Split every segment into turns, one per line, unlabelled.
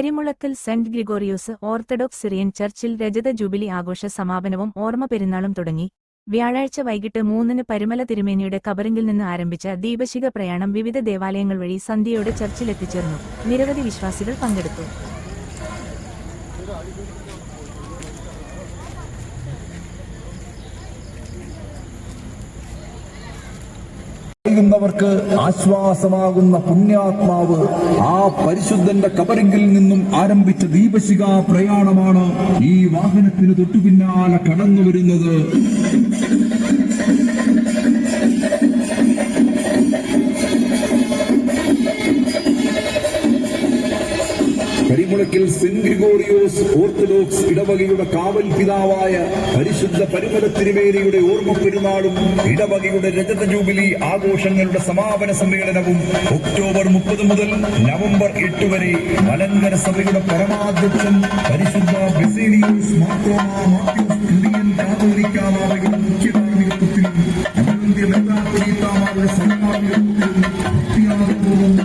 Karimulakkal saint Gregorios Orthodox Syrian ചർച്ചിൽ രജത jubilee ആഘോഷ സമാപനവും ഓർമ്മ പെരുന്നാളും തുടങ്ങി. വ്യാഴാഴ്ച വൈകിട്ട് 3-ന് പരിമല തിരുമേനിയുടെ കബറിങ്കിൽ നിന്ന് ആരംഭിച്ച ദീപശിഖ പ്രയാണം വിവിധ ദേവാലയങ്ങൾ വഴി സന്ധ്യയോടെ ചർച്ചിലെത്തിച്ചേർന്നു. നിരവധി വിശ്വാസികൾ പങ്കെടുത്തു.
വർക്ക് ആശ്വാസമാകുന്ന പുണ്യാത്മാവ് ആ പരിശുദ്ധന്റെ കബറിങ്കിൽ നിന്നും ആരംഭിച്ച ദീപശിഖ പ്രയാണമാണ് ഈ വാഹനത്തിന് തൊട്ടുപിന്നാലെ കടന്നു വരുന്നത്. കരിമുളക്കൽ സെന്റ് ഗ്രിഗോറിയോസ് ഓർത്തഡോക്സ് ഇടവകയുടെ കാവൽ പിതാവായ പരിശുദ്ധ പരിമല തിരുമേനിയുടെ ഓർമ്മ പെരുന്നാളും ഇടവകയുടെ രജത ജൂബിലി ആഘോഷങ്ങളുടെ സമാപന സമ്മേളനവും ഒക്ടോബർ 30 മുതൽ നവംബർ 8 വരെ മലങ്കര സഭയുടെ പരമാധ്യക്ഷൻ പരിശുദ്ധ ബസേലിയോസ് മാർത്തോമാ മാത്യൂസ് ഇന്ത്യൻ കാതോലിക്ക ബാവയുടെ മുഖ്യ കാർമ്മികത്വത്തിലും അന്യോന്യ മെത്രാപ്പൊലീത്താമാരുടെ സഹകാർമ്മികത്വത്തിലും ഭക്തിയാദപൂർവ്വം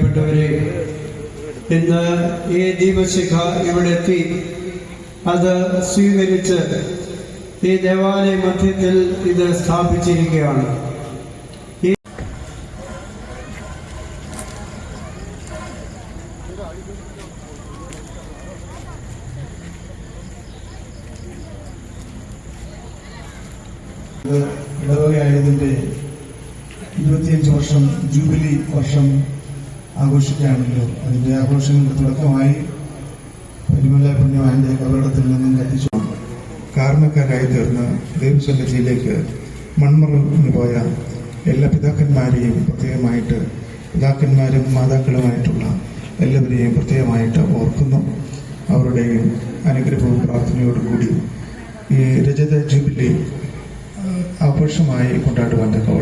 പ്പെട്ടവരെ, ഇന്ന് ഈ ദീപശിഖ ഇവിടെ എത്തി അത് സ്വീകരിച്ച് ഈ ദേവാലയ മധ്യത്തിൽ ഇത് സ്ഥാപിച്ചിരിക്കുകയാണ്.
ഇടവകയായതിൻ്റെ 25 വർഷം ജൂബിലി വർഷം ആഘോഷിക്കുകയാണല്ലോ. അതിൻ്റെ ആഘോഷങ്ങളുടെ തുടക്കമായി പരിമല പുണ്യവാന്റെ കബറിടത്തിൽ നിന്നും കത്തിച്ചു കാരണക്കാരായി തീർന്ന ദൈവസന്നിധിയിലേക്ക് മൺമറഞ്ഞു പോയ എല്ലാ പിതാക്കന്മാരെയും പ്രത്യേകമായിട്ട്, പിതാക്കന്മാരും മാതാക്കളുമായിട്ടുള്ള എല്ലാവരെയും പ്രത്യേകമായിട്ട് ഓർക്കുന്നു. അവരുടെയും അനുഗ്രഹവും പ്രാർത്ഥനയോടും കൂടി ഈ രജത ജൂബിലി ആഘോഷമായി കൊണ്ടാടുവാൻ